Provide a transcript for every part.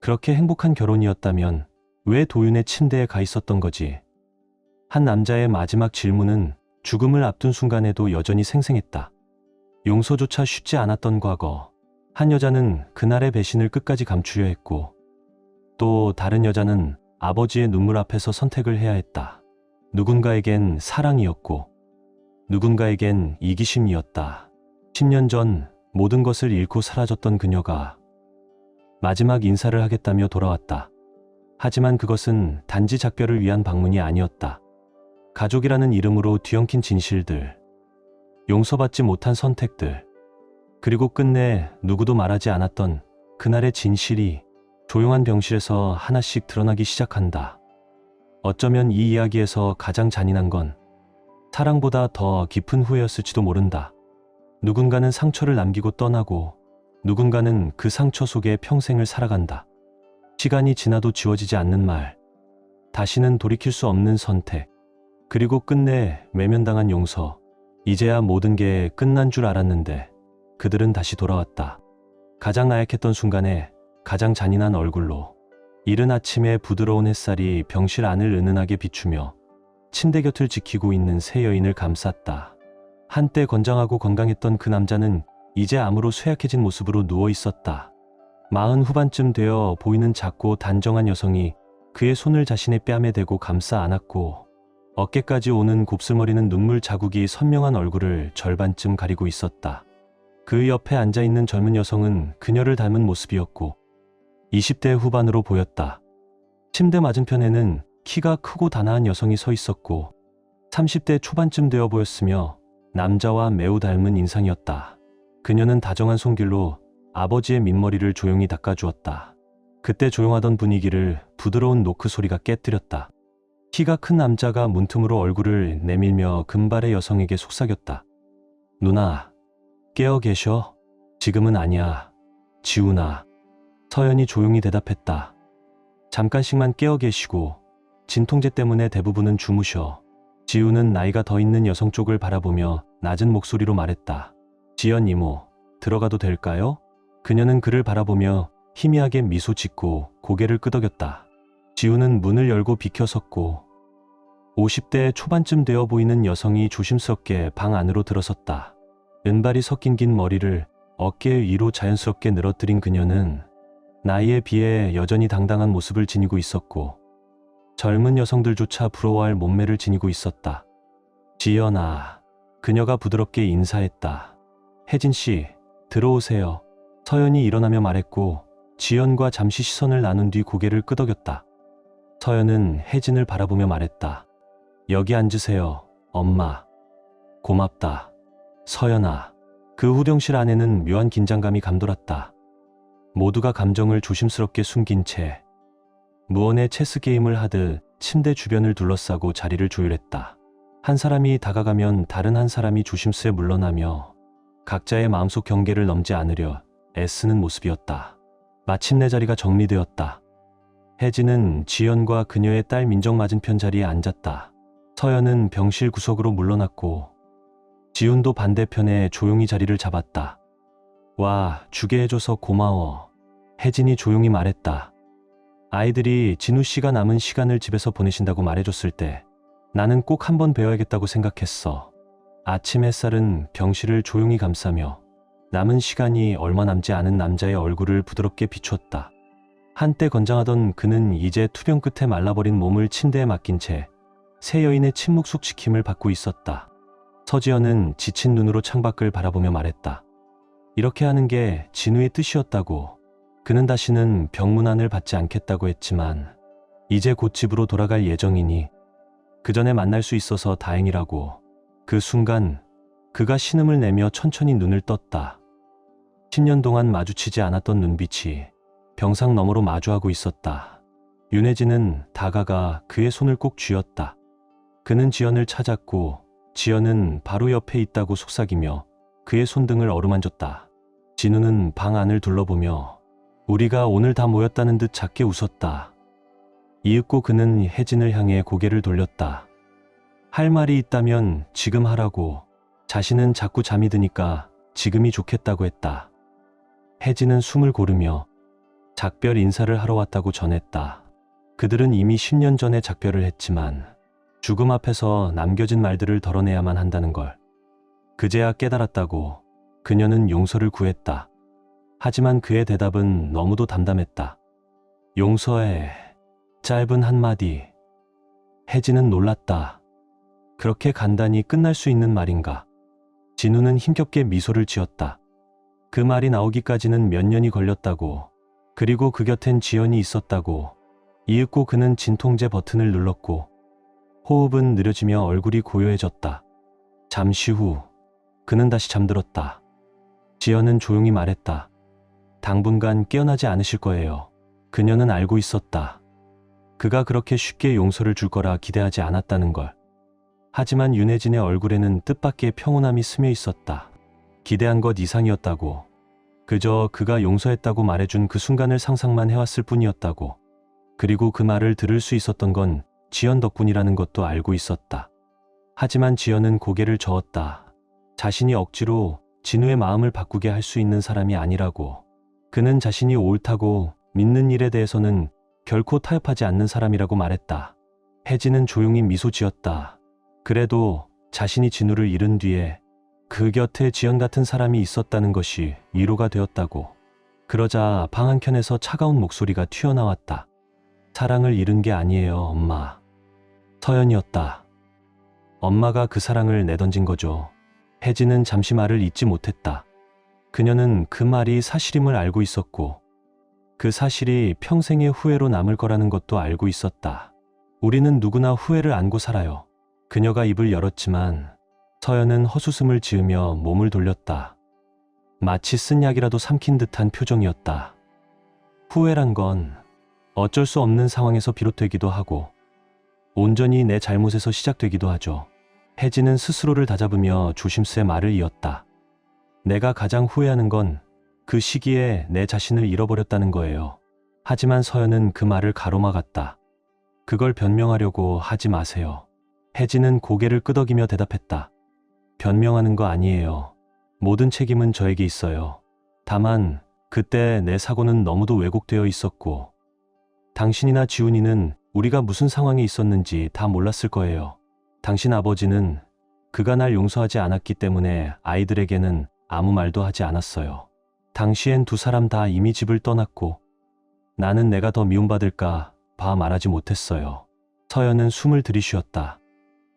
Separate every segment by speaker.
Speaker 1: 그렇게 행복한 결혼이었다면 왜 도윤의 침대에 가 있었던 거지? 한 남자의 마지막 질문은 죽음을 앞둔 순간에도 여전히 생생했다. 용서조차 쉽지 않았던 과거. 한 여자는 그날의 배신을 끝까지 감추려 했고, 또 다른 여자는 아버지의 눈물 앞에서 선택을 해야 했다. 누군가에겐 사랑이었고, 누군가에겐 이기심이었다. 10년 전 모든 것을 잃고 사라졌던 그녀가 마지막 인사를 하겠다며 돌아왔다. 하지만 그것은 단지 작별을 위한 방문이 아니었다. 가족이라는 이름으로 뒤엉킨 진실들, 용서받지 못한 선택들, 그리고 끝내 누구도 말하지 않았던 그날의 진실이 조용한 병실에서 하나씩 드러나기 시작한다. 어쩌면 이 이야기에서 가장 잔인한 건 사랑보다 더 깊은 후회였을지도 모른다. 누군가는 상처를 남기고 떠나고, 누군가는 그 상처 속에 평생을 살아간다. 시간이 지나도 지워지지 않는 말, 다시는 돌이킬 수 없는 선택, 그리고 끝내 외면당한 용서. 이제야 모든 게 끝난 줄 알았는데 그들은 다시 돌아왔다. 가장 나약했던 순간에 가장 잔인한 얼굴로. 이른 아침에 부드러운 햇살이 병실 안을 은은하게 비추며 침대 곁을 지키고 있는 새 여인을 감쌌다. 한때 건장하고 건강했던 그 남자는 이제 암으로 쇠약해진 모습으로 누워 있었다. 40 후반쯤 되어 보이는 작고 단정한 여성이 그의 손을 자신의 뺨에 대고 감싸 안았고, 어깨까지 오는 곱슬머리는 눈물 자국이 선명한 얼굴을 절반쯤 가리고 있었다. 그 옆에 앉아있는 젊은 여성은 그녀를 닮은 모습이었고 20대 후반으로 보였다. 침대 맞은편에는 키가 크고 단아한 여성이 서 있었고 30대 초반쯤 되어 보였으며 남자와 매우 닮은 인상이었다. 그녀는 다정한 손길로 아버지의 민머리를 조용히 닦아주었다. 그때 조용하던 분위기를 부드러운 노크 소리가 깨뜨렸다. 키가 큰 남자가 문틈으로 얼굴을 내밀며 금발의 여성에게 속삭였다. 누나, 깨어 계셔? 지금은 아니야. 지훈아. 서연이 조용히 대답했다. 잠깐씩만 깨어 계시고, 진통제 때문에 대부분은 주무셔. 지훈은 나이가 더 있는 여성 쪽을 바라보며 낮은 목소리로 말했다. 지연 이모, 들어가도 될까요? 그녀는 그를 바라보며 희미하게 미소 짓고 고개를 끄덕였다. 지훈은 문을 열고 비켜섰고 50대 초반쯤 되어 보이는 여성이 조심스럽게 방 안으로 들어섰다. 은발이 섞인 긴 머리를 어깨 위로 자연스럽게 늘어뜨린 그녀는 나이에 비해 여전히 당당한 모습을 지니고 있었고 젊은 여성들조차 부러워할 몸매를 지니고 있었다. 지연아, 그녀가 부드럽게 인사했다. 혜진 씨, 들어오세요. 서연이 일어나며 말했고 지연과 잠시 시선을 나눈 뒤 고개를 끄덕였다. 서연은 혜진을 바라보며 말했다. 여기 앉으세요, 엄마. 고맙다. 서연아. 그 후병실 안에는 묘한 긴장감이 감돌았다. 모두가 감정을 조심스럽게 숨긴 채 무언의 체스 게임을 하듯 침대 주변을 둘러싸고 자리를 조율했다. 한 사람이 다가가면 다른 한 사람이 조심스레 물러나며 각자의 마음속 경계를 넘지 않으려 애쓰는 모습이었다. 마침내 자리가 정리되었다. 혜진은 지연과 그녀의 딸 민정 맞은편 자리에 앉았다. 서연은 병실 구석으로 물러났고 지훈도 반대편에 조용히 자리를 잡았다. 와, 주게 해줘서 고마워. 혜진이 조용히 말했다. 아이들이 진우 씨가 남은 시간을 집에서 보내신다고 말해줬을 때 나는 꼭 한번 뵈어야겠다고 생각했어. 아침 햇살은 병실을 조용히 감싸며 남은 시간이 얼마 남지 않은 남자의 얼굴을 부드럽게 비췄다. 한때 건장하던 그는 이제 투병 끝에 말라버린 몸을 침대에 맡긴 채 새 여인의 침묵 속 지킴을 받고 있었다. 서지연은 지친 눈으로 창밖을 바라보며 말했다. 이렇게 하는 게 진우의 뜻이었다고. 그는 다시는 병문안을 받지 않겠다고 했지만 이제 곧 집으로 돌아갈 예정이니 그 전에 만날 수 있어서 다행이라고. 그 순간 그가 신음을 내며 천천히 눈을 떴다. 10년 동안 마주치지 않았던 눈빛이 병상 너머로 마주하고 있었다. 윤혜진은 다가가 그의 손을 꼭 쥐었다. 그는 지연을 찾았고 지연은 바로 옆에 있다고 속삭이며 그의 손등을 어루만졌다. 진우는 방 안을 둘러보며 우리가 오늘 다 모였다는 듯 작게 웃었다. 이윽고 그는 혜진을 향해 고개를 돌렸다. 할 말이 있다면 지금 하라고. 자신은 자꾸 잠이 드니까 지금이 좋겠다고 했다. 혜진은 숨을 고르며 작별 인사를 하러 왔다고 전했다. 그들은 이미 10년 전에 작별을 했지만 죽음 앞에서 남겨진 말들을 덜어내야만 한다는 걸 그제야 깨달았다고. 그녀는 용서를 구했다. 하지만 그의 대답은 너무도 담담했다. 용서해. 짧은 한마디. 혜진은 놀랐다. 그렇게 간단히 끝날 수 있는 말인가? 진우는 힘겹게 미소를 지었다. 그 말이 나오기까지는 몇 년이 걸렸다고. 그리고 그 곁엔 지연이 있었다고. 이윽고 그는 진통제 버튼을 눌렀고 호흡은 느려지며 얼굴이 고요해졌다. 잠시 후 그는 다시 잠들었다. 지연은 조용히 말했다. 당분간 깨어나지 않으실 거예요. 그녀는 알고 있었다. 그가 그렇게 쉽게 용서를 줄 거라 기대하지 않았다는 걸. 하지만 윤혜진의 얼굴에는 뜻밖의 평온함이 스며 있었다. 기대한 것 이상이었다고. 그저 그가 용서했다고 말해준 그 순간을 상상만 해왔을 뿐이었다고. 그리고 그 말을 들을 수 있었던 건 지연 덕분이라는 것도 알고 있었다. 하지만 지연은 고개를 저었다. 자신이 억지로 진우의 마음을 바꾸게 할 수 있는 사람이 아니라고. 그는 자신이 옳다고 믿는 일에 대해서는 결코 타협하지 않는 사람이라고 말했다. 혜진은 조용히 미소 지었다. 그래도 자신이 진우를 잃은 뒤에 그 곁에 지연 같은 사람이 있었다는 것이 위로가 되었다고. 그러자 방 한켠에서 차가운 목소리가 튀어나왔다. 사랑을 잃은 게 아니에요, 엄마. 서연이었다. 엄마가 그 사랑을 내던진 거죠. 혜진은 잠시 말을 잇지 못했다. 그녀는 그 말이 사실임을 알고 있었고 그 사실이 평생의 후회로 남을 거라는 것도 알고 있었다. 우리는 누구나 후회를 안고 살아요. 그녀가 입을 열었지만 서연은 헛웃음을 지으며 몸을 돌렸다. 마치 쓴 약이라도 삼킨 듯한 표정이었다. 후회란 건 어쩔 수 없는 상황에서 비롯되기도 하고 온전히 내 잘못에서 시작되기도 하죠. 혜진은 스스로를 다잡으며 조심스레 말을 이었다. 내가 가장 후회하는 건 그 시기에 내 자신을 잃어버렸다는 거예요. 하지만 서연은 그 말을 가로막았다. 그걸 변명하려고 하지 마세요. 혜진은 고개를 끄덕이며 대답했다. 변명하는 거 아니에요. 모든 책임은 저에게 있어요. 다만 그때 내 사고는 너무도 왜곡되어 있었고 당신이나 지훈이는 우리가 무슨 상황에 있었는지 다 몰랐을 거예요. 당신 아버지는 그가 날 용서하지 않았기 때문에 아이들에게는 아무 말도 하지 않았어요. 당시엔 두 사람 다 이미 집을 떠났고 나는 내가 더 미움받을까 봐 말하지 못했어요. 서연은 숨을 들이쉬었다.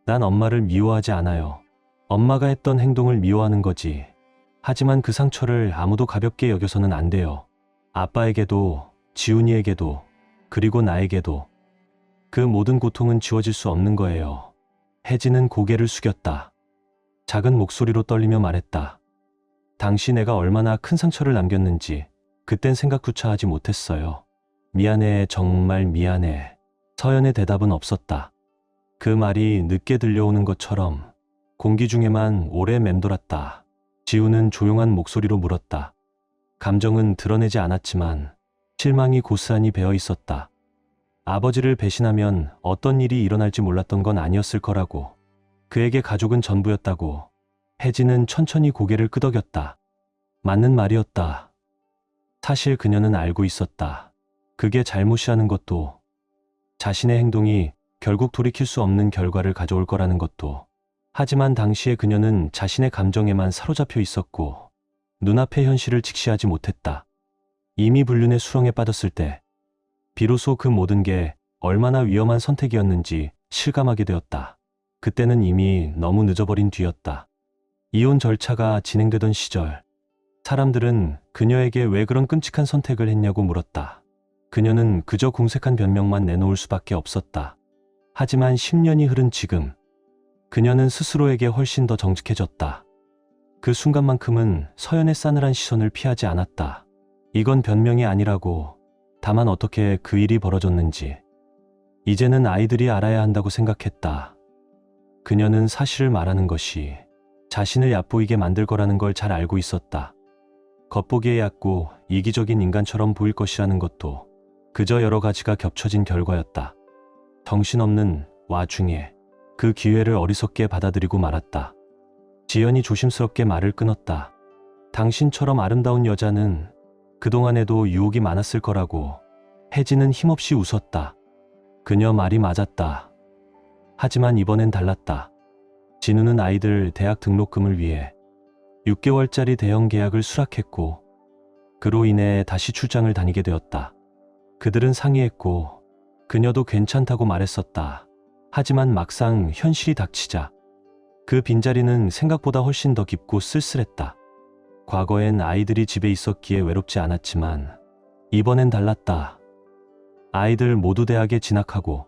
Speaker 1: 난 엄마를 미워하지 않아요. 엄마가 했던 행동을 미워하는 거지. 하지만 그 상처를 아무도 가볍게 여겨서는 안 돼요. 아빠에게도 지훈이에게도 그리고 나에게도. 그 모든 고통은 지워질 수 없는 거예요. 혜진은 고개를 숙였다. 작은 목소리로 떨리며 말했다. 당시 내가 얼마나 큰 상처를 남겼는지 그땐 생각조차 하지 못했어요. 미안해, 정말 미안해. 서연의 대답은 없었다. 그 말이 늦게 들려오는 것처럼 공기 중에만 오래 맴돌았다. 지우는 조용한 목소리로 물었다. 감정은 드러내지 않았지만 실망이 고스란히 배어 있었다. 아버지를 배신하면 어떤 일이 일어날지 몰랐던 건 아니었을 거라고. 그에게 가족은 전부였다고. 혜진은 천천히 고개를 끄덕였다. 맞는 말이었다. 사실 그녀는 알고 있었다. 그게 잘못이라는 것도, 자신의 행동이 결국 돌이킬 수 없는 결과를 가져올 거라는 것도. 하지만 당시에 그녀는 자신의 감정에만 사로잡혀 있었고 눈앞의 현실을 직시하지 못했다. 이미 불륜의 수렁에 빠졌을 때 비로소 그 모든 게 얼마나 위험한 선택이었는지 실감하게 되었다. 그때는 이미 너무 늦어버린 뒤였다. 이혼 절차가 진행되던 시절 사람들은 그녀에게 왜 그런 끔찍한 선택을 했냐고 물었다. 그녀는 그저 궁색한 변명만 내놓을 수밖에 없었다. 하지만 10년이 흐른 지금 그녀는 스스로에게 훨씬 더 정직해졌다. 그 순간만큼은 서연의 싸늘한 시선을 피하지 않았다. 이건 변명이 아니라고. 다만 어떻게 그 일이 벌어졌는지 이제는 아이들이 알아야 한다고 생각했다. 그녀는 사실을 말하는 것이 자신을 얕보이게 만들 거라는 걸 잘 알고 있었다. 겉보기에 얕고 이기적인 인간처럼 보일 것이라는 것도 그저 여러 가지가 겹쳐진 결과였다. 정신없는 와중에 그 기회를 어리석게 받아들이고 말았다. 지연이 조심스럽게 말을 끊었다. 당신처럼 아름다운 여자는 그동안에도 유혹이 많았을 거라고. 혜진은 힘없이 웃었다. 그녀 말이 맞았다. 하지만 이번엔 달랐다. 진우는 아이들 대학 등록금을 위해 6개월짜리 대형 계약을 수락했고 그로 인해 다시 출장을 다니게 되었다. 그들은 상의했고 그녀도 괜찮다고 말했었다. 하지만 막상 현실이 닥치자 그 빈자리는 생각보다 훨씬 더 깊고 쓸쓸했다. 과거엔 아이들이 집에 있었기에 외롭지 않았지만 이번엔 달랐다. 아이들 모두 대학에 진학하고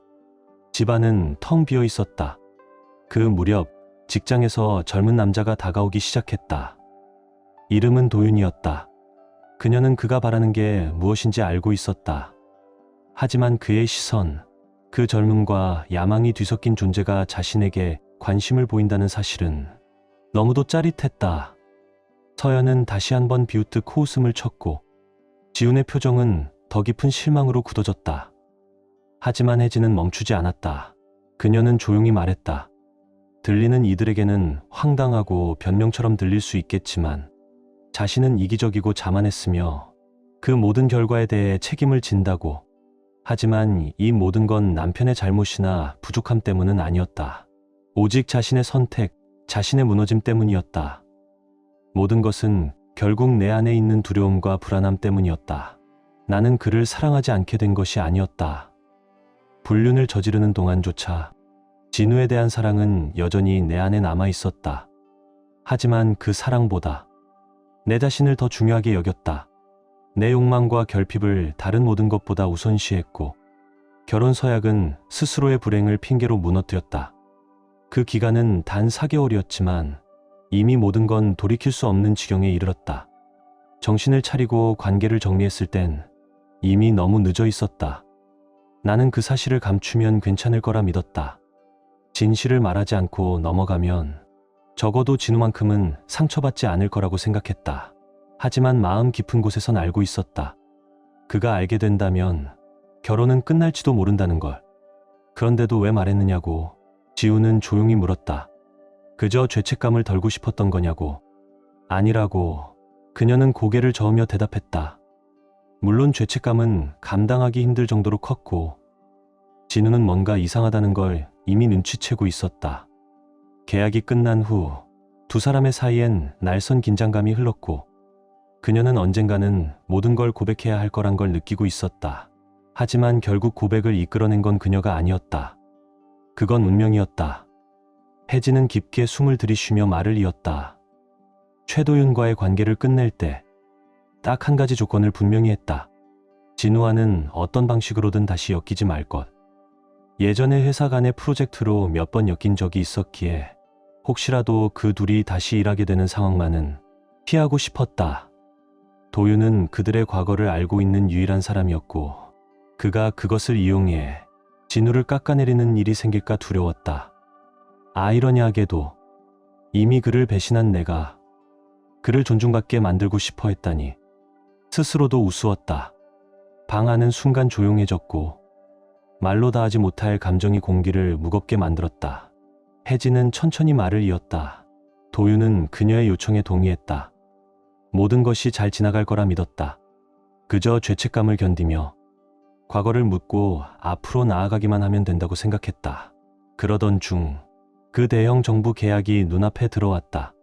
Speaker 1: 집안은 텅 비어 있었다. 그 무렵 직장에서 젊은 남자가 다가오기 시작했다. 이름은 도윤이었다. 그녀는 그가 바라는 게 무엇인지 알고 있었다. 하지만 그의 시선, 그 젊음과 야망이 뒤섞인 존재가 자신에게 관심을 보인다는 사실은 너무도 짜릿했다. 서연은 다시 한번 비웃듯 코웃음을 쳤고 지훈의 표정은 더 깊은 실망으로 굳어졌다. 하지만 혜진은 멈추지 않았다. 그녀는 조용히 말했다. 들리는 이들에게는 황당하고 변명처럼 들릴 수 있겠지만 자신은 이기적이고 자만했으며 그 모든 결과에 대해 책임을 진다고. 하지만 이 모든 건 남편의 잘못이나 부족함 때문은 아니었다. 오직 자신의 선택, 자신의 무너짐 때문이었다. 모든 것은 결국 내 안에 있는 두려움과 불안함 때문이었다. 나는 그를 사랑하지 않게 된 것이 아니었다. 불륜을 저지르는 동안조차 진우에 대한 사랑은 여전히 내 안에 남아 있었다. 하지만 그 사랑보다 내 자신을 더 중요하게 여겼다. 내 욕망과 결핍을 다른 모든 것보다 우선시했고 결혼 서약은 스스로의 불행을 핑계로 무너뜨렸다. 그 기간은 단 4개월이었지만 이미 모든 건 돌이킬 수 없는 지경에 이르렀다. 정신을 차리고 관계를 정리했을 땐 이미 너무 늦어 있었다. 나는 그 사실을 감추면 괜찮을 거라 믿었다. 진실을 말하지 않고 넘어가면 적어도 진우만큼은 상처받지 않을 거라고 생각했다. 하지만 마음 깊은 곳에선 알고 있었다. 그가 알게 된다면 결혼은 끝날지도 모른다는 걸. 그런데도 왜 말했느냐고 지우는 조용히 물었다. 그저 죄책감을 덜고 싶었던 거냐고. 아니라고 그녀는 고개를 저으며 대답했다. 물론 죄책감은 감당하기 힘들 정도로 컸고 진우는 뭔가 이상하다는 걸 이미 눈치채고 있었다. 계약이 끝난 후 두 사람의 사이엔 날선 긴장감이 흘렀고 그녀는 언젠가는 모든 걸 고백해야 할 거란 걸 느끼고 있었다. 하지만 결국 고백을 이끌어낸 건 그녀가 아니었다. 그건 운명이었다. 혜진은 깊게 숨을 들이쉬며 말을 이었다. 최도윤과의 관계를 끝낼 때 딱 한 가지 조건을 분명히 했다. 진우와는 어떤 방식으로든 다시 엮이지 말 것. 예전에 회사 간의 프로젝트로 몇 번 엮인 적이 있었기에 혹시라도 그 둘이 다시 일하게 되는 상황만은 피하고 싶었다. 도윤은 그들의 과거를 알고 있는 유일한 사람이었고 그가 그것을 이용해 진우를 깎아내리는 일이 생길까 두려웠다. 아이러니하게도 이미 그를 배신한 내가 그를 존중받게 만들고 싶어 했다니 스스로도 우스웠다. 방 안은 순간 조용해졌고 말로 다하지 못할 감정이 공기를 무겁게 만들었다. 혜진은 천천히 말을 이었다. 도윤은 그녀의 요청에 동의했다. 모든 것이 잘 지나갈 거라 믿었다. 그저 죄책감을 견디며 과거를 묻고 앞으로 나아가기만 하면 된다고 생각했다. 그러던 중 그 대형 정부 계약이 눈앞에 들어왔다.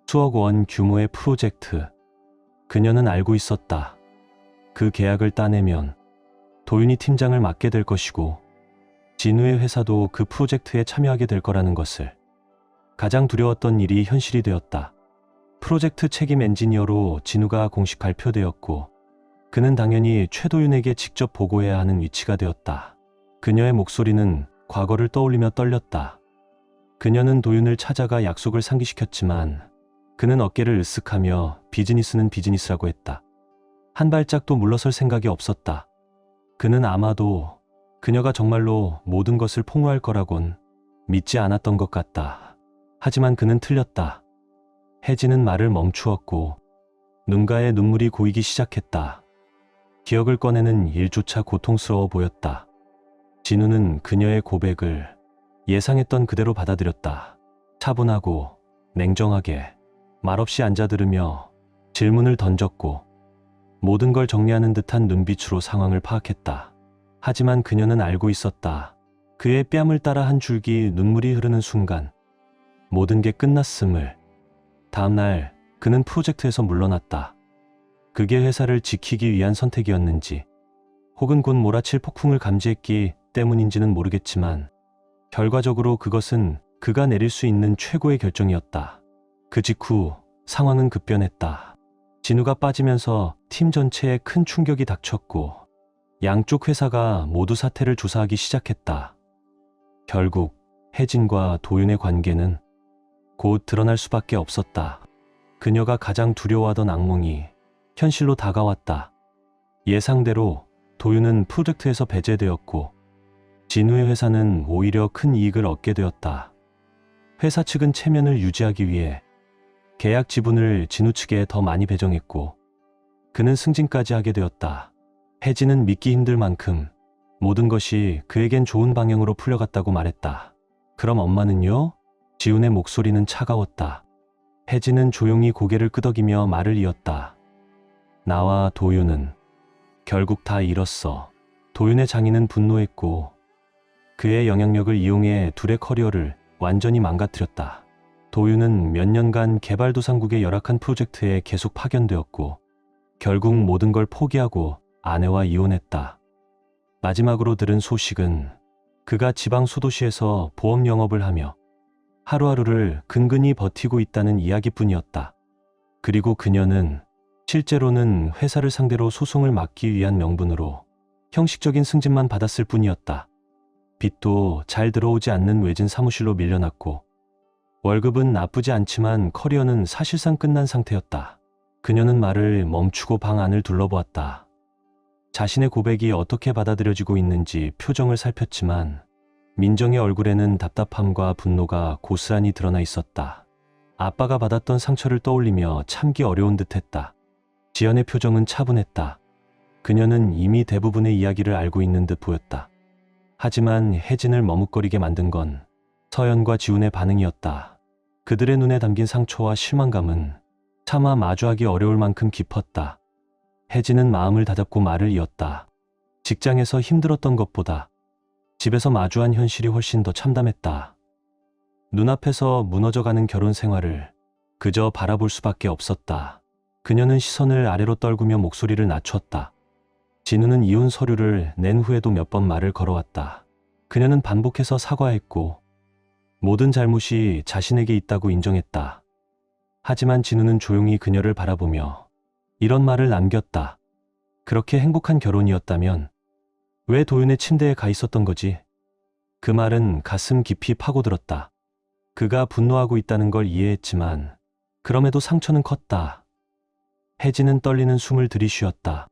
Speaker 1: 수억 원 규모의 프로젝트. 그녀는 알고 있었다. 그 계약을 따내면 도윤이 팀장을 맡게 될 것이고 진우의 회사도 그 프로젝트에 참여하게 될 거라는 것을. 가장 두려웠던 일이 현실이 되었다. 프로젝트 책임 엔지니어로 진우가 공식 발표되었고 그는 당연히 최도윤에게 직접 보고해야 하는 위치가 되었다. 그녀의 목소리는 과거를 떠올리며 떨렸다. 그녀는 도윤을 찾아가 약속을 상기시켰지만 그는 어깨를 으쓱하며 비즈니스는 비즈니스라고 했다. 한 발짝도 물러설 생각이 없었다. 그는 아마도 그녀가 정말로 모든 것을 폭로할 거라곤 믿지 않았던 것 같다. 하지만 그는 틀렸다. 혜진은 말을 멈추었고 눈가에 눈물이 고이기 시작했다. 기억을 꺼내는 일조차 고통스러워 보였다. 진우는 그녀의 고백을 예상했던 그대로 받아들였다. 차분하고 냉정하게 말없이 앉아 들으며 질문을 던졌고 모든 걸 정리하는 듯한 눈빛으로 상황을 파악했다. 하지만 그녀는 알고 있었다. 그의 뺨을 따라 한 줄기 눈물이 흐르는 순간 모든 게 끝났음을. 다음 날 그는 프로젝트에서 물러났다. 그게 회사를 지키기 위한 선택이었는지 혹은 곧 몰아칠 폭풍을 감지했기 때문인지는 모르겠지만 결과적으로 그것은 그가 내릴 수 있는 최고의 결정이었다. 그 직후 상황은 급변했다. 진우가 빠지면서 팀 전체에 큰 충격이 닥쳤고 양쪽 회사가 모두 사태를 조사하기 시작했다. 결국 혜진과 도윤의 관계는 곧 드러날 수밖에 없었다. 그녀가 가장 두려워하던 악몽이 현실로 다가왔다. 예상대로 도윤은 프로젝트에서 배제되었고 진우의 회사는 오히려 큰 이익을 얻게 되었다. 회사 측은 체면을 유지하기 위해 계약 지분을 진우 측에 더 많이 배정했고 그는 승진까지 하게 되었다. 혜진은 믿기 힘들 만큼 모든 것이 그에겐 좋은 방향으로 풀려갔다고 말했다. 그럼 엄마는요? 지훈의 목소리는 차가웠다. 혜진은 조용히 고개를 끄덕이며 말을 이었다. 나와 도윤은 결국 다 잃었어. 도윤의 장인은 분노했고 그의 영향력을 이용해 둘의 커리어를 완전히 망가뜨렸다. 도윤은 몇 년간 개발도상국의 열악한 프로젝트에 계속 파견되었고 결국 모든 걸 포기하고 아내와 이혼했다. 마지막으로 들은 소식은 그가 지방 소도시에서 보험 영업을 하며 하루하루를 근근히 버티고 있다는 이야기뿐이었다. 그리고 그녀는 실제로는 회사를 상대로 소송을 막기 위한 명분으로 형식적인 승진만 받았을 뿐이었다. 빚도 잘 들어오지 않는 외진 사무실로 밀려났고 월급은 나쁘지 않지만 커리어는 사실상 끝난 상태였다. 그녀는 말을 멈추고 방 안을 둘러보았다. 자신의 고백이 어떻게 받아들여지고 있는지 표정을 살폈지만 민정의 얼굴에는 답답함과 분노가 고스란히 드러나 있었다. 아빠가 받았던 상처를 떠올리며 참기 어려운 듯했다. 지연의 표정은 차분했다. 그녀는 이미 대부분의 이야기를 알고 있는 듯 보였다. 하지만 혜진을 머뭇거리게 만든 건 서연과 지훈의 반응이었다. 그들의 눈에 담긴 상처와 실망감은 차마 마주하기 어려울 만큼 깊었다. 혜진은 마음을 다잡고 말을 이었다. 직장에서 힘들었던 것보다 집에서 마주한 현실이 훨씬 더 참담했다. 눈앞에서 무너져가는 결혼 생활을 그저 바라볼 수밖에 없었다. 그녀는 시선을 아래로 떨구며 목소리를 낮췄다. 진우는 이혼 서류를 낸 후에도 몇 번 말을 걸어왔다. 그녀는 반복해서 사과했고 모든 잘못이 자신에게 있다고 인정했다. 하지만 진우는 조용히 그녀를 바라보며 이런 말을 남겼다. 그렇게 행복한 결혼이었다면 왜 도윤의 침대에 가 있었던 거지? 그 말은 가슴 깊이 파고들었다. 그가 분노하고 있다는 걸 이해했지만 그럼에도 상처는 컸다. 혜진은 떨리는 숨을 들이쉬었다.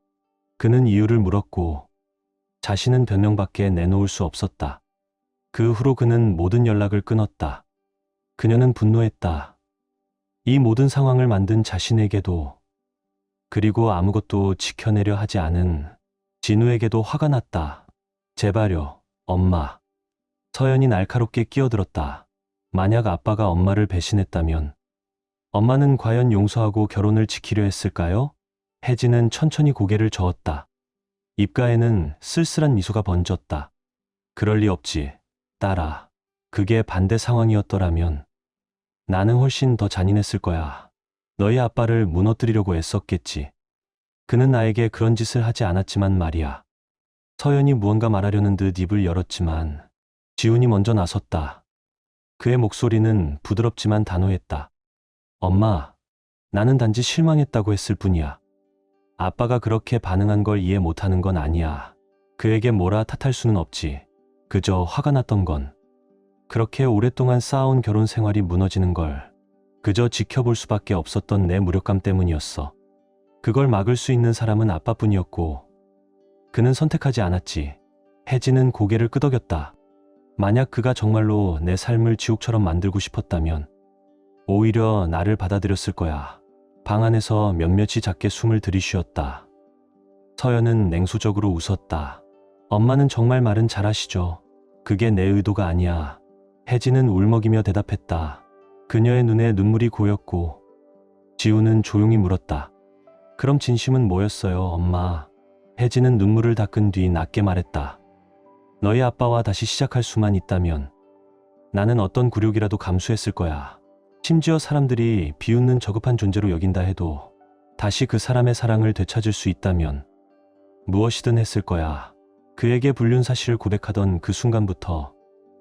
Speaker 1: 그는 이유를 물었고 자신은 변명밖에 내놓을 수 없었다. 그 후로 그는 모든 연락을 끊었다. 그녀는 분노했다. 이 모든 상황을 만든 자신에게도 그리고 아무것도 지켜내려 하지 않은 진우에게도 화가 났다. 제발요, 엄마. 서연이 날카롭게 끼어들었다. 만약 아빠가 엄마를 배신했다면 엄마는 과연 용서하고 결혼을 지키려 했을까요? 혜진은 천천히 고개를 저었다. 입가에는 쓸쓸한 미소가 번졌다. 그럴 리 없지, 딸아. 그게 반대 상황이었더라면 나는 훨씬 더 잔인했을 거야. 너희 아빠를 무너뜨리려고 애썼겠지. 그는 나에게 그런 짓을 하지 않았지만 말이야. 서연이 무언가 말하려는 듯 입을 열었지만 지훈이 먼저 나섰다. 그의 목소리는 부드럽지만 단호했다. 엄마, 나는 단지 실망했다고 했을 뿐이야. 아빠가 그렇게 반응한 걸 이해 못하는 건 아니야. 그에게 뭐라 탓할 수는 없지. 그저 화가 났던 건 그렇게 오랫동안 쌓아온 결혼 생활이 무너지는 걸 그저 지켜볼 수밖에 없었던 내 무력감 때문이었어. 그걸 막을 수 있는 사람은 아빠뿐이었고 그는 선택하지 않았지. 혜진은 고개를 끄덕였다. 만약 그가 정말로 내 삶을 지옥처럼 만들고 싶었다면 오히려 나를 받아들였을 거야. 방 안에서 몇몇이 작게 숨을 들이쉬었다. 서연은 냉소적으로 웃었다. 엄마는 정말 말은 잘하시죠. 그게 내 의도가 아니야. 혜진은 울먹이며 대답했다. 그녀의 눈에 눈물이 고였고 지우는 조용히 물었다. 그럼 진심은 뭐였어요, 엄마? 혜진은 눈물을 닦은 뒤 낮게 말했다. 너희 아빠와 다시 시작할 수만 있다면 나는 어떤 굴욕이라도 감수했을 거야. 심지어 사람들이 비웃는 저급한 존재로 여긴다 해도 다시 그 사람의 사랑을 되찾을 수 있다면 무엇이든 했을 거야. 그에게 불륜 사실을 고백하던 그 순간부터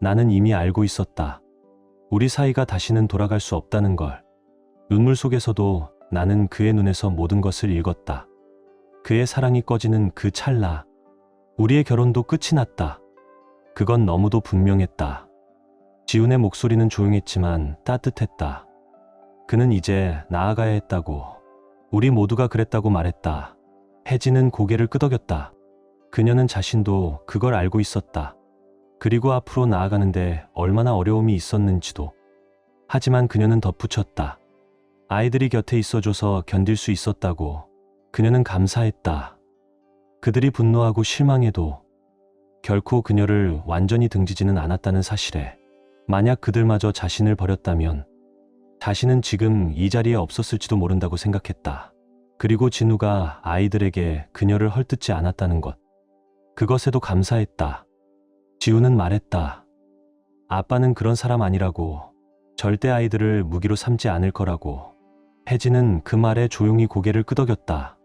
Speaker 1: 나는 이미 알고 있었다. 우리 사이가 다시는 돌아갈 수 없다는 걸. 눈물 속에서도 나는 그의 눈에서 모든 것을 읽었다. 그의 사랑이 꺼지는 그 찰나, 우리의 결혼도 끝이 났다. 그건 너무도 분명했다. 지훈의 목소리는 조용했지만 따뜻했다. 그는 이제 나아가야 했다고. 우리 모두가 그랬다고 말했다. 혜진은 고개를 끄덕였다. 그녀는 자신도 그걸 알고 있었다. 그리고 앞으로 나아가는데 얼마나 어려움이 있었는지도. 하지만 그녀는 덧붙였다. 아이들이 곁에 있어줘서 견딜 수 있었다고. 그녀는 감사했다. 그들이 분노하고 실망해도 결코 그녀를 완전히 등지지는 않았다는 사실에. 만약 그들마저 자신을 버렸다면 자신은 지금 이 자리에 없었을지도 모른다고 생각했다. 그리고 진우가 아이들에게 그녀를 헐뜯지 않았다는 것. 그것에도 감사했다. 지우는 말했다. 아빠는 그런 사람 아니라고. 절대 아이들을 무기로 삼지 않을 거라고. 혜진은 그 말에 조용히 고개를 끄덕였다.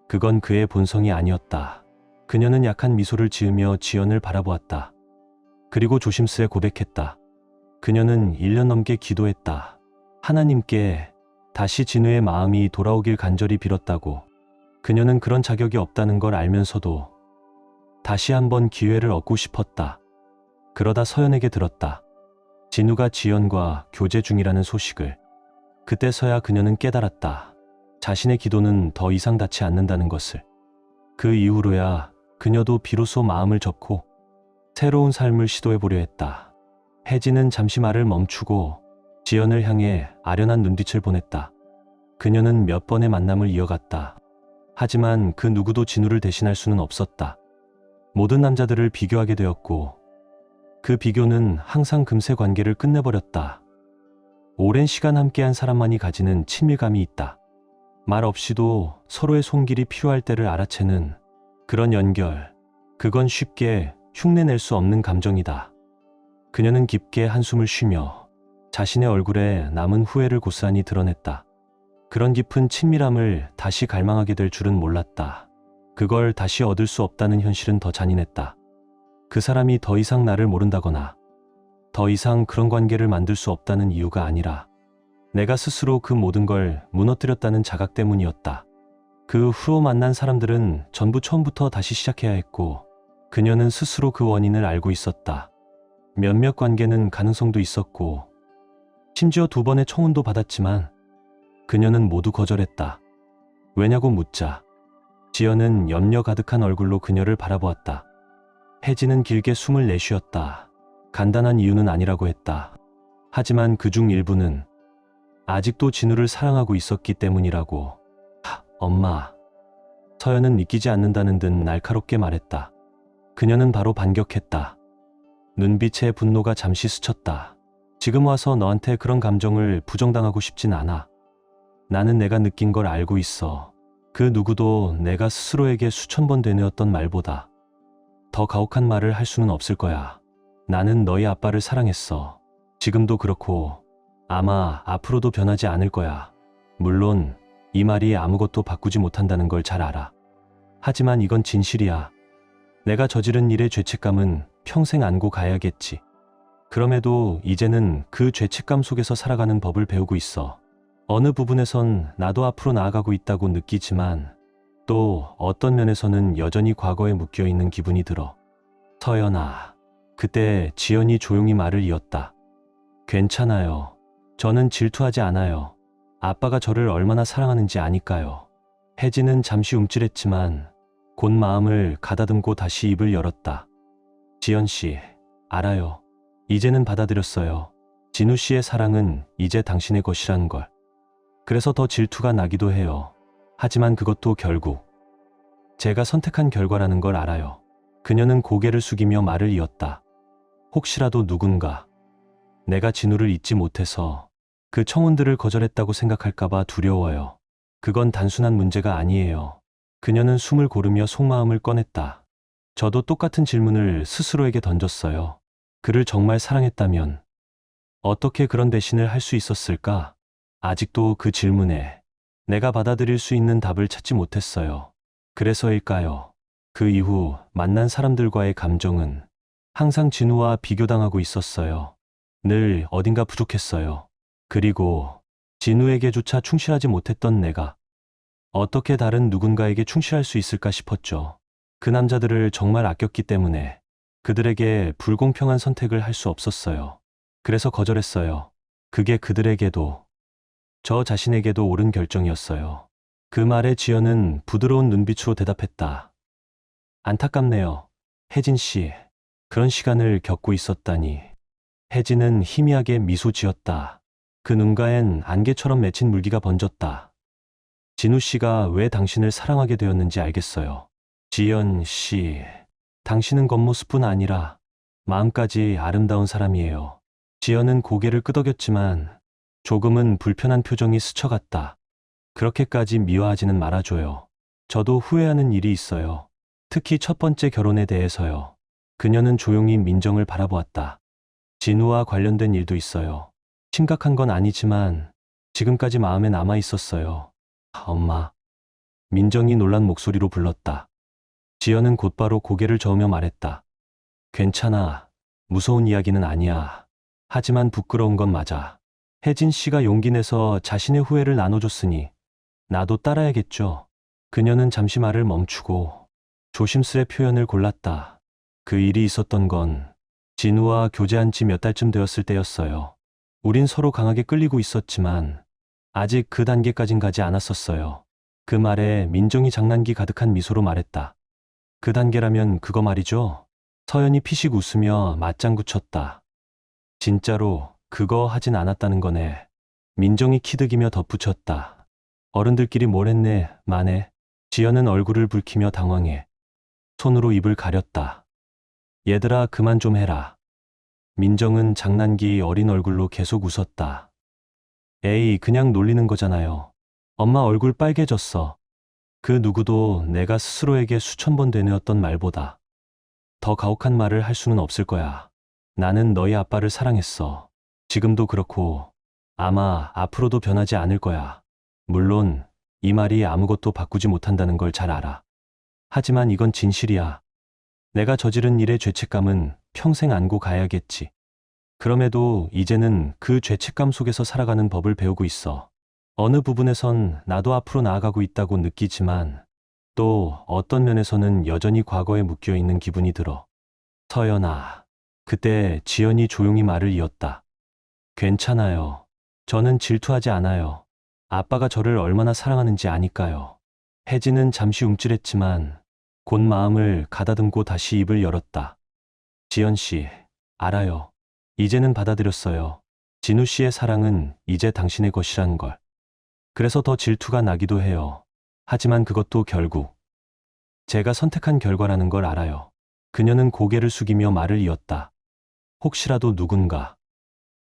Speaker 1: 그건 그의 본성이 아니었다. 그녀는 약한 미소를 지으며 지연을 바라보았다. 그리고 조심스레 고백했다. 그녀는 1년 넘게 기도했다. 하나님께 다시 진우의 마음이 돌아오길 간절히 빌었다고. 그녀는 그런 자격이 없다는 걸 알면서도 다시 한번 기회를 얻고 싶었다. 그러다 서연에게 들었다. 진우가 지연과 교제 중이라는 소식을. 그때서야 그녀는 깨달았다. 자신의 기도는 더 이상 닿지 않는다는 것을. 그 이후로야 그녀도 비로소 마음을 접고 새로운 삶을 시도해보려 했다. 혜진은 잠시 말을 멈추고 지연을 향해 아련한 눈빛을 보냈다. 그녀는 몇 번의 만남을 이어갔다. 하지만 그 누구도 진우를 대신할 수는 없었다. 모든 남자들을 비교하게 되었고 그 비교는 항상 금세 관계를 끝내버렸다. 오랜 시간 함께한 사람만이 가지는 친밀감이 있다. 말 없이도 서로의 손길이 필요할 때를 알아채는 그런 연결. 그건 쉽게 흉내낼 수 없는 감정이다. 그녀는 깊게 한숨을 쉬며 자신의 얼굴에 남은 후회를 고스란히 드러냈다. 그런 깊은 친밀함을 다시 갈망하게 될 줄은 몰랐다. 그걸 다시 얻을 수 없다는 현실은 더 잔인했다. 그 사람이 더 이상 나를 모른다거나 더 이상 그런 관계를 만들 수 없다는 이유가 아니라 내가 스스로 그 모든 걸 무너뜨렸다는 자각 때문이었다. 그 후로 만난 사람들은 전부 처음부터 다시 시작해야 했고 그녀는 스스로 그 원인을 알고 있었다. 몇몇 관계는 가능성도 있었고 심지어 2번의 청혼도 받았지만 그녀는 모두 거절했다. 왜냐고 묻자 지연은 염려 가득한 얼굴로 그녀를 바라보았다. 혜진은 길게 숨을 내쉬었다. 간단한 이유는 아니라고 했다. 하지만 그중 일부는 아직도 진우를 사랑하고 있었기 때문이라고. 엄마. 서연은 믿기지 않는다는 듯 날카롭게 말했다. 그녀는 바로 반격했다. 눈빛에 분노가 잠시 스쳤다. 지금 와서 너한테 그런 감정을 부정당하고 싶진 않아. 나는 내가 느낀 걸 알고 있어. 그 누구도 내가 스스로에게 수천 번 되뇌었던 말보다 더 가혹한 말을 할 수는 없을 거야. 나는 너희 아빠를 사랑했어. 지금도 그렇고 아마 앞으로도 변하지 않을 거야. 물론 이 말이 아무것도 바꾸지 못한다는 걸 잘 알아. 하지만 이건 진실이야. 내가 저지른 일의 죄책감은 평생 안고 가야겠지. 그럼에도 이제는 그 죄책감 속에서 살아가는 법을 배우고 있어. 어느 부분에선 나도 앞으로 나아가고 있다고 느끼지만 또 어떤 면에서는 여전히 과거에 묶여있는 기분이 들어. 서연아. 그때 지연이 조용히 말을 이었다. 괜찮아요. 저는 질투하지 않아요. 아빠가 저를 얼마나 사랑하는지 아니까요. 혜진은 잠시 움찔했지만 곧 마음을 가다듬고 다시 입을 열었다. 지연 씨, 알아요. 이제는 받아들였어요. 진우 씨의 사랑은 이제 당신의 것이라는 걸. 그래서 더 질투가 나기도 해요. 하지만 그것도 결국 제가 선택한 결과라는 걸 알아요. 그녀는 고개를 숙이며 말을 이었다. 혹시라도 누군가 내가 진우를 잊지 못해서 그 청혼들을 거절했다고 생각할까봐 두려워요. 그건 단순한 문제가 아니에요. 그녀는 숨을 고르며 속마음을 꺼냈다. 저도 똑같은 질문을 스스로에게 던졌어요. 그를 정말 사랑했다면 어떻게 그런 대신을 할 수 있었을까? 아직도 그 질문에 내가 받아들일 수 있는 답을 찾지 못했어요. 그래서일까요? 그 이후 만난 사람들과의 감정은 항상 진우와 비교당하고 있었어요. 늘 어딘가 부족했어요. 그리고 진우에게조차 충실하지 못했던 내가 어떻게 다른 누군가에게 충실할 수 있을까 싶었죠. 그 남자들을 정말 아꼈기 때문에 그들에게 불공평한 선택을 할 수 없었어요. 그래서 거절했어요. 그게 그들에게도 저 자신에게도 옳은 결정이었어요. 그 말에 지연은 부드러운 눈빛으로 대답했다. 안타깝네요. 혜진 씨, 그런 시간을 겪고 있었다니. 혜진은 희미하게 미소 지었다. 그 눈가엔 안개처럼 맺힌 물기가 번졌다. 진우 씨가 왜 당신을 사랑하게 되었는지 알겠어요. 지연 씨, 당신은 겉모습뿐 아니라 마음까지 아름다운 사람이에요. 지연은 고개를 끄덕였지만 조금은 불편한 표정이 스쳐갔다. 그렇게까지 미워하지는 말아줘요. 저도 후회하는 일이 있어요. 특히 첫 번째 결혼에 대해서요. 그녀는 조용히 민정을 바라보았다. 진우와 관련된 일도 있어요. 심각한 건 아니지만 지금까지 마음에 남아 있었어요. 엄마. 민정이 놀란 목소리로 불렀다. 지연은 곧바로 고개를 저으며 말했다. 괜찮아. 무서운 이야기는 아니야. 하지만 부끄러운 건 맞아. 혜진 씨가 용기 내서 자신의 후회를 나눠줬으니 나도 따라야겠죠. 그녀는 잠시 말을 멈추고 조심스레 표현을 골랐다. 그 일이 있었던 건 진우와 교제한 지 몇 달쯤 되었을 때였어요. 우린 서로 강하게 끌리고 있었지만 아직 그 단계까진 가지 않았었어요. 그 말에 민정이 장난기 가득한 미소로 말했다. 그 단계라면 그거 말이죠. 서연이 피식 웃으며 맞장구 쳤다. 진짜로 그거 하진 않았다는 거네. 민정이 키득이며 덧붙였다. 어른들끼리 뭘 했네, 마네. 지연은 얼굴을 붉히며 당황해 손으로 입을 가렸다. 얘들아 그만 좀 해라. 민정은 장난기 어린 얼굴로 계속 웃었다. 에이 그냥 놀리는 거잖아요. 엄마 얼굴 빨개졌어. 그 누구도 내가 스스로에게 수천 번 되뇌었던 말보다 더 가혹한 말을 할 수는 없을 거야. 나는 너희 아빠를 사랑했어. 지금도 그렇고 아마 앞으로도 변하지 않을 거야. 물론 이 말이 아무것도 바꾸지 못한다는 걸 잘 알아. 하지만 이건 진실이야. 내가 저지른 일의 죄책감은 평생 안고 가야겠지. 그럼에도 이제는 그 죄책감 속에서 살아가는 법을 배우고 있어. 어느 부분에선 나도 앞으로 나아가고 있다고 느끼지만 또 어떤 면에서는 여전히 과거에 묶여 있는 기분이 들어. 서연아. 그때 지연이 조용히 말을 이었다. 괜찮아요. 저는 질투하지 않아요. 아빠가 저를 얼마나 사랑하는지 아니까요. 혜진은 잠시 움찔했지만 곧 마음을 가다듬고 다시 입을 열었다. 지연 씨, 알아요. 이제는 받아들였어요. 진우 씨의 사랑은 이제 당신의 것이라는 걸. 그래서 더 질투가 나기도 해요. 하지만 그것도 결국 제가 선택한 결과라는 걸 알아요. 그녀는 고개를 숙이며 말을 이었다. 혹시라도 누군가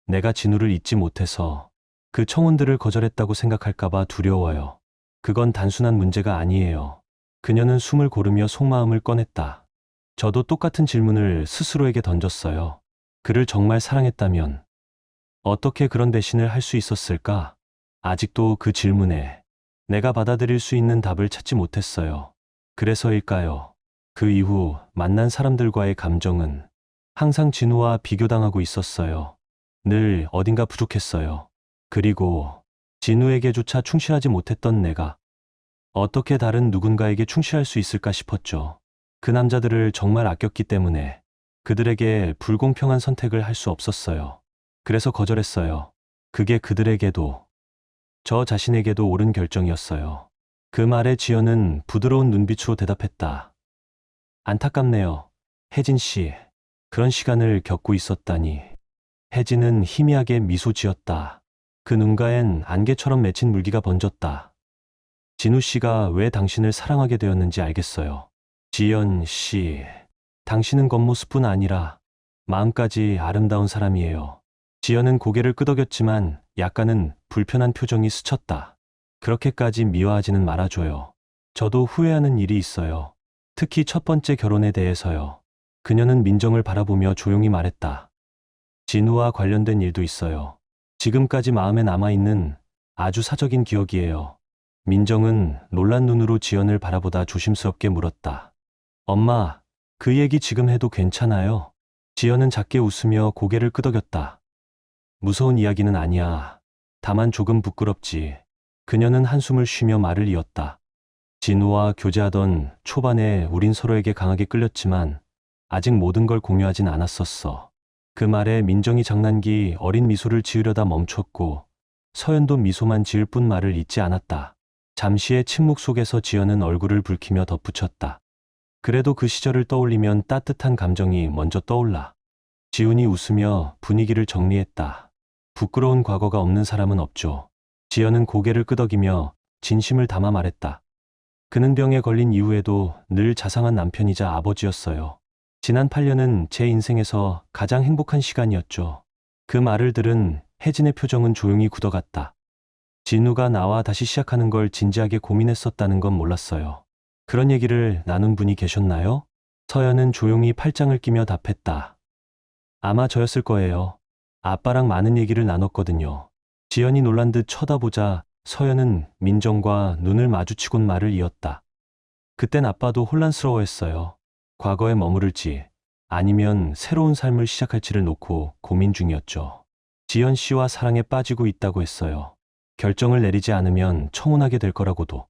Speaker 1: 내가 진우를 잊지 못해서 그 청혼들을 거절했다고 생각할까봐 두려워요. 그건 단순한 문제가 아니에요. 그녀는 숨을 고르며 속마음을 꺼냈다. 저도 똑같은 질문을 스스로에게 던졌어요. 그를 정말 사랑했다면 어떻게 그런 대신을 할 수 있었을까? 아직도 그 질문에 내가 받아들일 수 있는 답을 찾지 못했어요. 그래서일까요? 그 이후 만난 사람들과의 감정은 항상 진우와 비교당하고 있었어요. 늘 어딘가 부족했어요. 그리고 진우에게조차 충실하지 못했던 내가 어떻게 다른 누군가에게 충실할 수 있을까 싶었죠. 그 남자들을 정말 아꼈기 때문에 그들에게 불공평한 선택을 할 수 없었어요. 그래서 거절했어요. 그게 그들에게도 저 자신에게도 옳은 결정이었어요. 그 말에 지연은 부드러운 눈빛으로 대답했다. 안타깝네요. 혜진 씨, 그런 시간을 겪고 있었다니. 혜진은 희미하게 미소 지었다. 그 눈가엔 안개처럼 맺힌 물기가 번졌다. 진우 씨가 왜 당신을 사랑하게 되었는지 알겠어요. 지연 씨, 당신은 겉모습뿐 아니라 마음까지 아름다운 사람이에요. 지연은 고개를 끄덕였지만 약간은 불편한 표정이 스쳤다. 그렇게까지 미워하지는 말아줘요. 저도 후회하는 일이 있어요. 특히 첫 번째 결혼에 대해서요. 그녀는 민정을 바라보며 조용히 말했다. 진우와 관련된 일도 있어요. 지금까지 마음에 남아있는 아주 사적인 기억이에요. 민정은 놀란 눈으로 지연을 바라보다 조심스럽게 물었다. 엄마, 그 얘기 지금 해도 괜찮아요? 지연은 작게 웃으며 고개를 끄덕였다. 무서운 이야기는 아니야. 다만 조금 부끄럽지. 그녀는 한숨을 쉬며 말을 이었다. 진우와 교제하던 초반에 우린 서로에게 강하게 끌렸지만 아직 모든 걸 공유하진 않았었어. 그 말에 민정이 장난기 어린 미소를 지으려다 멈췄고 서연도 미소만 지을 뿐 말을 잇지 않았다. 잠시의 침묵 속에서 지연은 얼굴을 붉히며 덧붙였다. 그래도 그 시절을 떠올리면 따뜻한 감정이 먼저 떠올라. 지훈이 웃으며 분위기를 정리했다. 부끄러운 과거가 없는 사람은 없죠. 지연은 고개를 끄덕이며 진심을 담아 말했다. 그는 병에 걸린 이후에도 늘 자상한 남편이자 아버지였어요. 지난 8년은 제 인생에서 가장 행복한 시간이었죠. 그 말을 들은 혜진의 표정은 조용히 굳어갔다. 진우가 나와 다시 시작하는 걸 진지하게 고민했었다는 건 몰랐어요. 그런 얘기를 나눈 분이 계셨나요? 서연은 조용히 팔짱을 끼며 답했다. 아마 저였을 거예요. 아빠랑 많은 얘기를 나눴거든요. 지연이 놀란 듯 쳐다보자 서연은 민정과 눈을 마주치곤 말을 이었다. 그땐 아빠도 혼란스러워했어요. 과거에 머무를지 아니면 새로운 삶을 시작할지를 놓고 고민 중이었죠. 지연 씨와 사랑에 빠지고 있다고 했어요. 결정을 내리지 않으면 청혼하게 될 거라고도.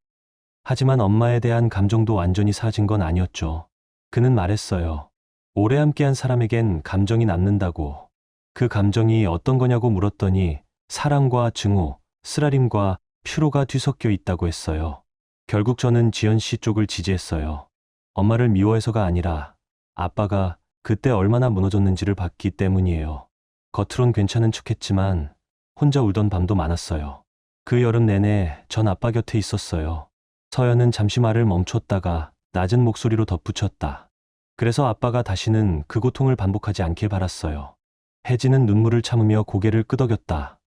Speaker 1: 하지만 엄마에 대한 감정도 완전히 사라진 건 아니었죠. 그는 말했어요. 오래 함께한 사람에겐 감정이 남는다고. 그 감정이 어떤 거냐고 물었더니 사랑과 증오, 쓰라림과 피로가 뒤섞여 있다고 했어요. 결국 저는 지연 씨 쪽을 지지했어요. 엄마를 미워해서가 아니라 아빠가 그때 얼마나 무너졌는지를 봤기 때문이에요. 겉으론 괜찮은 척했지만 혼자 울던 밤도 많았어요. 그 여름 내내 전 아빠 곁에 있었어요. 서연은 잠시 말을 멈췄다가 낮은 목소리로 덧붙였다. 그래서 아빠가 다시는 그 고통을 반복하지 않길 바랐어요. 혜진은 눈물을 참으며 고개를 끄덕였다.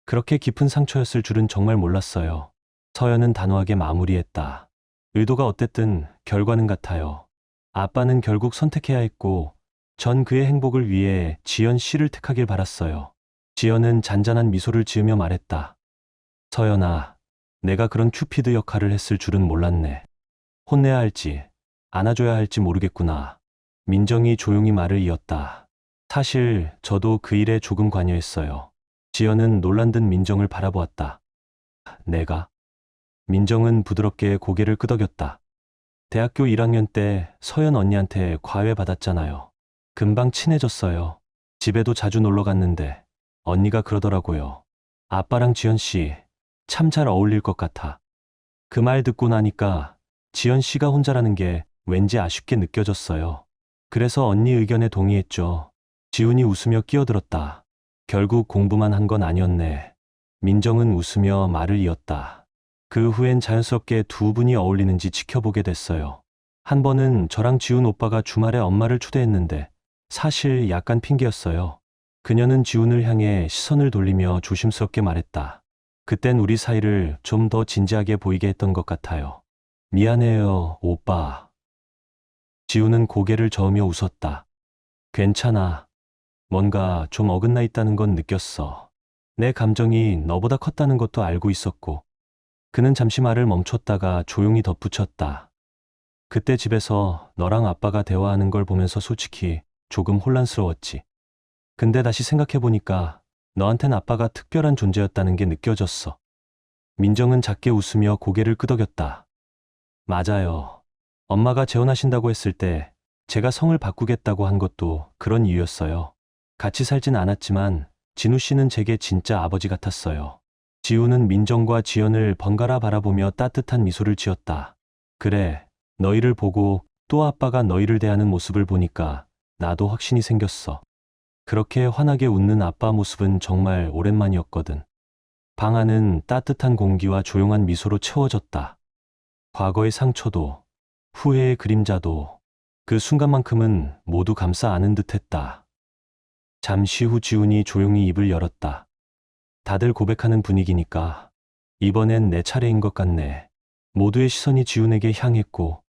Speaker 1: 그렇게 깊은 상처였을 줄은 정말 몰랐어요. 서연은 단호하게 마무리했다. 의도가 어땠든 결과는 같아요. 아빠는 결국 선택해야 했고 전 그의 행복을 위해 지연 씨를 택하길 바랐어요. 지연은 잔잔한 미소를 지으며 말했다. 서연아, 내가 그런 큐피드 역할을 했을 줄은 몰랐네. 혼내야 할지 안아줘야 할지 모르겠구나. 민정이 조용히 말을 이었다. 사실 저도 그 일에 조금 관여했어요. 지연은 놀란 듯 민정을 바라보았다. 내가? 민정은 부드럽게 고개를 끄덕였다. 대학교 1학년 때 서연 언니한테 과외 받았잖아요. 금방 친해졌어요. 집에도 자주 놀러 갔는데 언니가 그러더라고요. 아빠랑 지연 씨 참 잘 어울릴 것 같아. 그 말 듣고 나니까 지연 씨가 혼자라는 게 왠지 아쉽게 느껴졌어요. 그래서 언니 의견에 동의했죠. 지훈이 웃으며 끼어들었다. 결국 공부만 한 건 아니었네. 민정은 웃으며 말을 이었다. 그 후엔 자연스럽게 두 분이 어울리는지 지켜보게 됐어요. 한 번은 저랑 지훈 오빠가 주말에 엄마를 초대했는데 사실 약간 핑계였어요. 그녀는 지훈을 향해 시선을 돌리며 조심스럽게 말했다. 그땐 우리 사이를 좀 더 진지하게 보이게 했던 것 같아요. 미안해요, 오빠. 지훈은 고개를 저으며 웃었다. 괜찮아. 뭔가 좀 어긋나 있다는 건 느꼈어. 내 감정이 너보다 컸다는 것도 알고 있었고. 그는 잠시 말을 멈췄다가 조용히 덧붙였다. 그때 집에서 너랑 아빠가 대화하는 걸 보면서 솔직히 조금 혼란스러웠지. 근데 다시 생각해보니까 너한텐 아빠가 특별한 존재였다는 게 느껴졌어. 민정은 작게 웃으며 고개를 끄덕였다. 맞아요. 엄마가 재혼하신다고 했을 때 제가 성을 바꾸겠다고 한 것도 그런 이유였어요. 같이 살진 않았지만 진우 씨는 제게 진짜 아버지 같았어요. 지우는 민정과 지연을 번갈아 바라보며 따뜻한 미소를 지었다. 그래, 너희를 보고 또 아빠가 너희를 대하는 모습을 보니까 나도 확신이 생겼어. 그렇게 환하게 웃는 아빠 모습은 정말 오랜만이었거든. 방 안은 따뜻한 공기와 조용한 미소로 채워졌다. 과거의 상처도, 후회의 그림자도 그 순간만큼은 모두 감싸 안은 듯했다. 잠시 후 지훈이 조용히 입을 열었다. 다들 고백하는 분위기니까 이번엔 내 차례인 것 같네. 모두의 시선이 지훈에게 향했고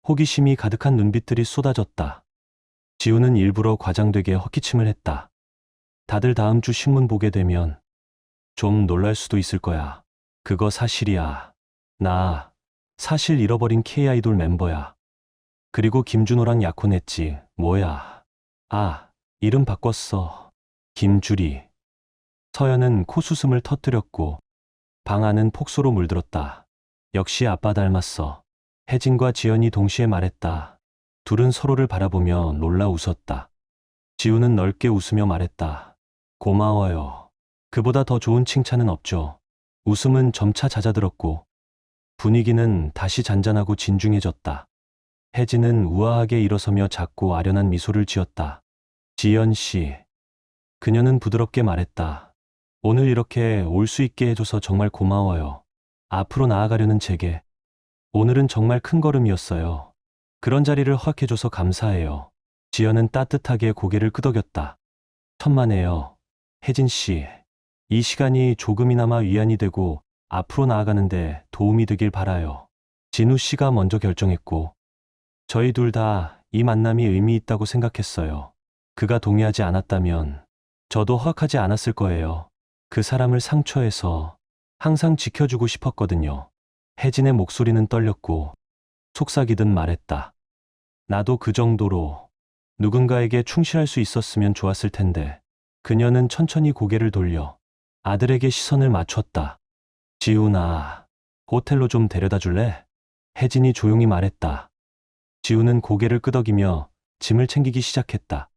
Speaker 1: 호기심이 가득한 눈빛들이 쏟아졌다. 지훈은 일부러 과장되게 헛기침을 했다. 다들 다음 주 신문 보게 되면 좀 놀랄 수도 있을 거야. 그거 사실이야. 나 사실 잃어버린 K아이돌 멤버야. 그리고 김준호랑 약혼했지. 뭐야. 아, 이름 바꿨어. 김주리. 서연은 코수음을 터뜨렸고 방 안은 폭소로 물들었다. 역시 아빠 닮았어. 혜진과 지연이 동시에 말했다. 둘은 서로를 바라보며 놀라 웃었다. 지우는 넓게 웃으며 말했다. 고마워요. 그보다 더 좋은 칭찬은 없죠. 웃음은 점차 잦아들었고 분위기는 다시 잔잔하고 진중해졌다. 혜진은 우아하게 일어서며 작고 아련한 미소를 지었다. 지연 씨. 그녀는 부드럽게 말했다. 오늘 이렇게 올 수 있게 해줘서 정말 고마워요. 앞으로 나아가려는 제게 오늘은 정말 큰 걸음이었어요. 그런 자리를 허락해줘서 감사해요. 지연은 따뜻하게 고개를 끄덕였다. 천만에요. 혜진 씨. 이 시간이 조금이나마 위안이 되고 앞으로 나아가는데 도움이 되길 바라요. 진우 씨가 먼저 결정했고 저희 둘 다 이 만남이 의미 있다고 생각했어요. 그가 동의하지 않았다면 저도 허락하지 않았을 거예요. 그 사람을 상처에서 항상 지켜주고 싶었거든요. 혜진의 목소리는 떨렸고 속삭이듯 말했다. 나도 그 정도로 누군가에게 충실할 수 있었으면 좋았을 텐데. 그녀는 천천히 고개를 돌려 아들에게 시선을 맞췄다. 지훈아, 호텔로 좀 데려다 줄래? 혜진이 조용히 말했다. 지훈은 고개를 끄덕이며 짐을 챙기기 시작했다.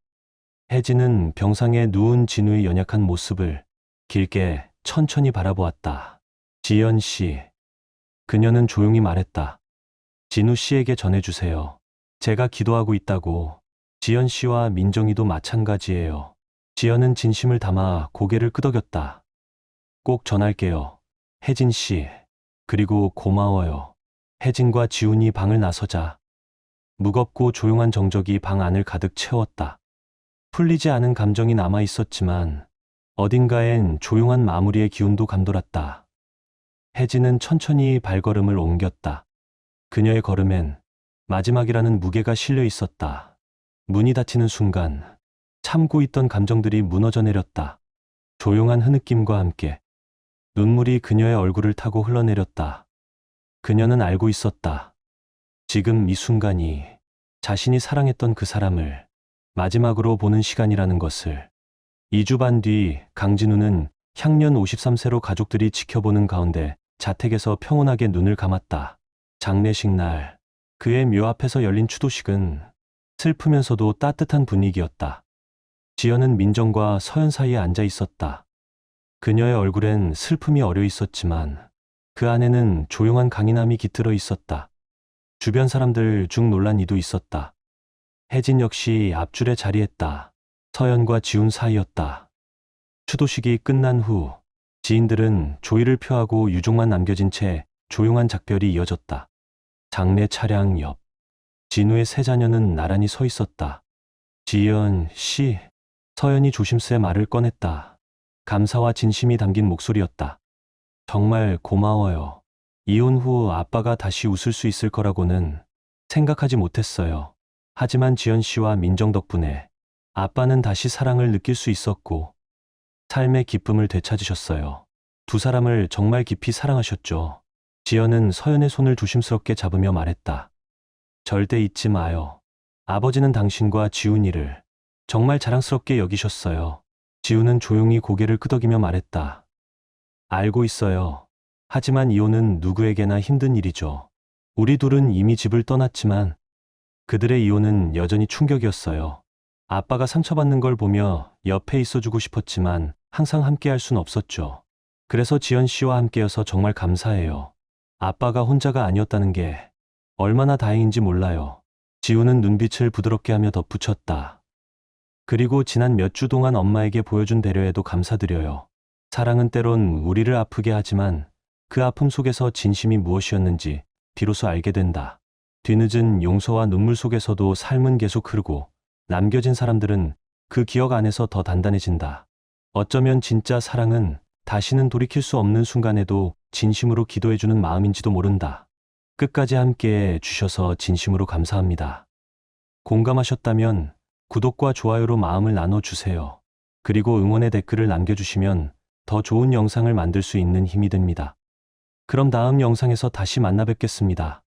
Speaker 1: 혜진은 병상에 누운 진우의 연약한 모습을 길게 천천히 바라보았다. 지연 씨. 그녀는 조용히 말했다. 진우 씨에게 전해주세요. 제가 기도하고 있다고. 지연 씨와 민정이도 마찬가지예요. 지연은 진심을 담아 고개를 끄덕였다. 꼭 전할게요. 혜진 씨. 그리고 고마워요. 혜진과 지훈이 방을 나서자 무겁고 조용한 정적이 방 안을 가득 채웠다. 풀리지 않은 감정이 남아 있었지만 어딘가엔 조용한 마무리의 기운도 감돌았다. 혜진은 천천히 발걸음을 옮겼다. 그녀의 걸음엔 마지막이라는 무게가 실려 있었다. 문이 닫히는 순간 참고 있던 감정들이 무너져 내렸다. 조용한 흐느낌과 함께 눈물이 그녀의 얼굴을 타고 흘러내렸다. 그녀는 알고 있었다. 지금 이 순간이 자신이 사랑했던 그 사람을 마지막으로 보는 시간이라는 것을. 2주 반 뒤 강진우는 향년 53세로 가족들이 지켜보는 가운데 자택에서 평온하게 눈을 감았다. 장례식 날 그의 묘 앞에서 열린 추도식은 슬프면서도 따뜻한 분위기였다. 지연은 민정과 서연 사이에 앉아 있었다. 그녀의 얼굴엔 슬픔이 어려 있었지만 그 안에는 조용한 강인함이 깃들어 있었다. 주변 사람들 중 놀란 이도 있었다. 혜진 역시 앞줄에 자리했다. 서연과 지훈 사이였다. 추도식이 끝난 후 지인들은 조의를 표하고 유족만 남겨진 채 조용한 작별이 이어졌다. 장례 차량 옆 진우의 세 자녀는 나란히 서 있었다. 지연 씨. 서연이 조심스레 말을 꺼냈다. 감사와 진심이 담긴 목소리였다. 정말 고마워요. 이혼 후 아빠가 다시 웃을 수 있을 거라고는 생각하지 못했어요. 하지만 지연 씨와 민정 덕분에 아빠는 다시 사랑을 느낄 수 있었고 삶의 기쁨을 되찾으셨어요. 두 사람을 정말 깊이 사랑하셨죠. 지연은 서연의 손을 조심스럽게 잡으며 말했다. 절대 잊지 마요. 아버지는 당신과 지훈이를 정말 자랑스럽게 여기셨어요. 지훈은 조용히 고개를 끄덕이며 말했다. 알고 있어요. 하지만 이혼은 누구에게나 힘든 일이죠. 우리 둘은 이미 집을 떠났지만 그들의 이혼은 여전히 충격이었어요. 아빠가 상처받는 걸 보며 옆에 있어주고 싶었지만 항상 함께할 순 없었죠. 그래서 지연 씨와 함께여서 정말 감사해요. 아빠가 혼자가 아니었다는 게 얼마나 다행인지 몰라요. 지훈은 눈빛을 부드럽게 하며 덧붙였다. 그리고 지난 몇 주 동안 엄마에게 보여준 배려에도 감사드려요. 사랑은 때론 우리를 아프게 하지만 그 아픔 속에서 진심이 무엇이었는지 비로소 알게 된다. 뒤늦은 용서와 눈물 속에서도 삶은 계속 흐르고 남겨진 사람들은 그 기억 안에서 더 단단해진다. 어쩌면 진짜 사랑은 다시는 돌이킬 수 없는 순간에도 진심으로 기도해주는 마음인지도 모른다. 끝까지 함께 해주셔서 진심으로 감사합니다. 공감하셨다면 구독과 좋아요로 마음을 나눠주세요. 그리고 응원의 댓글을 남겨주시면 더 좋은 영상을 만들 수 있는 힘이 됩니다. 그럼 다음 영상에서 다시 만나 뵙겠습니다.